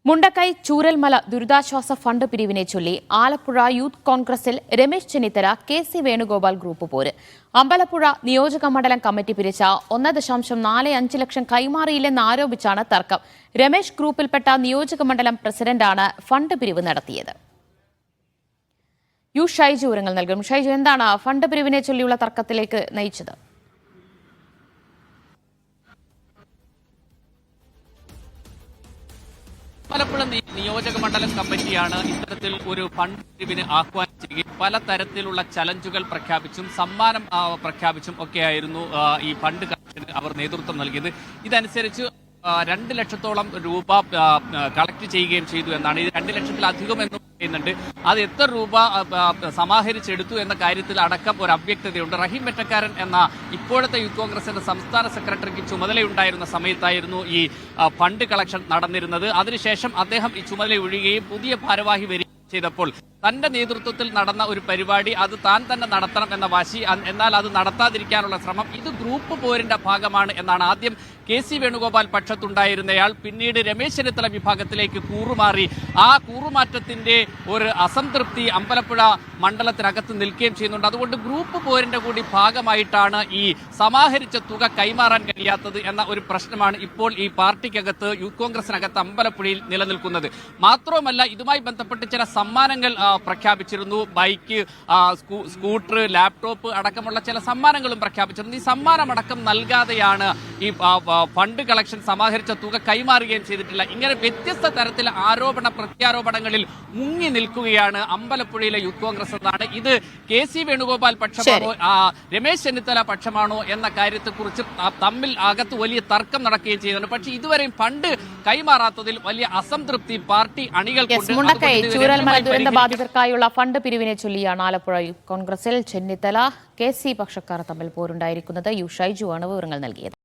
മുണ്ടക്കൈ ചൂരൽമല ദുരിതാശ്വാസ ഫണ്ട് പിരിവിനെ ചൊല്ലി ആലപ്പുഴ യൂത്ത് കോൺഗ്രസിൽ രമേശ് ചെന്നിത്തല കെ.സി. വേണുഗോപാൽ ഗ്രൂപ്പ് പോര്. അമ്പലപ്പുഴ നിയോജക മണ്ഡലം കമ്മിറ്റി പിരിച്ച 1.45 ലക്ഷം കൈമാറിയില്ലെന്ന് ആരോപിച്ചാണ് തർക്കം. രമേശ് ഗ്രൂപ്പിൽപ്പെട്ട നിയോജക മണ്ഡലം പ്രസിഡന്റാണ് ഫണ്ട് പിരിവ് നടത്തിയത്. ഷൈജു വിവരങ്ങൾ നൽകും. ഷൈജു, എന്താണ് ഫണ്ട് പിരിവിനെ ചൊല്ലിയുള്ള തർക്കത്തിലേക്ക് നയിച്ചത്? ആലപ്പുഴ നിയോജക മണ്ഡലം കമ്മിറ്റിയാണ് ഇത്തരത്തിൽ ഒരു ഫണ്ട് പിരിവിന് ആഹ്വാനം ചെയ്യുകയും പലതരത്തിലുള്ള ചലഞ്ചുകൾ പ്രഖ്യാപിച്ചും സമ്മാനം പ്രഖ്യാപിച്ചും ഒക്കെയായിരുന്നു ഈ ഫണ്ട് കളക്ഷന് അവർ നേതൃത്വം നൽകിയത്. ഇതനുസരിച്ച് 2 ലക്ഷത്തോളം രൂപ കളക്ട് ചെയ്യുകയും ചെയ്തു എന്നാണ്. ഇത് 2 ലക്ഷത്തിലധികം എന്ന് പറയുന്നുണ്ട്. അത് എത്ര രൂപ സമാഹരിച്ചെടുത്തു എന്ന കാര്യത്തിൽ അടക്കം ഒരു അവ്യക്തതയുണ്ട്. റഹീം വെറ്റക്കാരൻ എന്ന ഇപ്പോഴത്തെ യൂത്ത് കോൺഗ്രസിന്റെ സംസ്ഥാന സെക്രട്ടറിക്ക് ചുമതലയുണ്ടായിരുന്ന സമയത്തായിരുന്നു ഈ ഫണ്ട് കളക്ഷൻ നടന്നിരുന്നത്. അതിനുശേഷം അദ്ദേഹം ഈ ചുമതല ഒഴിയുകയും പുതിയ ഭാരവാഹി വരികയും ചെയ്തപ്പോൾ തന്റെ നേതൃത്വത്തിൽ നടന്ന ഒരു പരിപാടി അത് താൻ തന്നെ നടത്തണം എന്ന വാശി, എന്നാൽ അത് നടത്താതിരിക്കാനുള്ള ശ്രമം, ഇത് ഗ്രൂപ്പ് പോരിന്റെ ഭാഗമാണ് എന്നാണ് ആദ്യം കെ.സി. വേണുഗോപാൽ പക്ഷത്തുണ്ടായിരുന്നയാൾ പിന്നീട് രമേശ് ചെന്നിത്തല വിഭാഗത്തിലേക്ക് കൂറുമാറി. ആ കൂറുമാറ്റത്തിന്റെ ഒരു അസംതൃപ്തി അമ്പലപ്പുഴ മണ്ഡലത്തിനകത്ത് നിൽക്കുകയും ചെയ്യുന്നുണ്ട്. അതുകൊണ്ട് ഗ്രൂപ്പ് പോരിന്റെ കൂടി ഭാഗമായിട്ടാണ് ഈ സമാഹരിച്ച തുക കൈമാറാൻ കഴിയാത്തത് എന്ന ഒരു പ്രശ്നമാണ് ഇപ്പോൾ ഈ പാർട്ടിക്കകത്ത് യൂത്ത് കോൺഗ്രസിനകത്ത് അമ്പലപ്പുഴയിൽ നിലനിൽക്കുന്നത്. മാത്രവുമല്ല, ഇതുമായി ബന്ധപ്പെട്ട് ചില സമ്മാനങ്ങൾ പ്രഖ്യാപിച്ചിരുന്നു. ബൈക്ക്, സ്കൂട്ടർ, ലാപ്ടോപ്പ് അടക്കമുള്ള ചില സമ്മാനങ്ങളും പ്രഖ്യാപിച്ചിരുന്നു. ഈ സമ്മാനമടക്കം നൽകാതെയാണ് ഈ ഫണ്ട് കളക്ഷൻ സമാഹരിച്ച തുക കൈമാറുകയും ചെയ്തിട്ടില്ല. ഇങ്ങനെ വ്യത്യസ്ത തരത്തിലെ ആരോപണ പ്രത്യാരോപണങ്ങളിൽ മുങ്ങി നിൽക്കുകയാണ് അമ്പലപ്പുഴയിലെ യൂത്ത് കോൺഗ്രസ് എന്നാണ്. ഇത് കെ.സി. വേണുഗോപാൽ പക്ഷമാണോ രമേശ് ചെന്നിത്തല പക്ഷമാണോ എന്ന കാര്യത്തെക്കുറിച്ച് തമ്മിൽ അകത്ത് വലിയ തർക്കം നടക്കുകയും ചെയ്യുന്നുണ്ട്. പക്ഷേ ഇതുവരെയും ഫണ്ട് കൈമാറാത്തതിൽ വലിയ അസംതൃപ്തി പാർട്ടി അണികൾക്കുണ്ട്. ബാധിതർക്കായുള്ള ഫണ്ട് പിരിവിനെ ചൊല്ലിയാണ് ആലപ്പുഴ യൂത്ത് കോൺഗ്രസിൽ ചെന്നിത്തല കെ.സി. പക്ഷക്കാർ തമ്മിൽ പോരുണ്ടായിരിക്കുന്നത്. ഷൈജു ആണ് വിവരങ്ങൾ നൽകിയത്.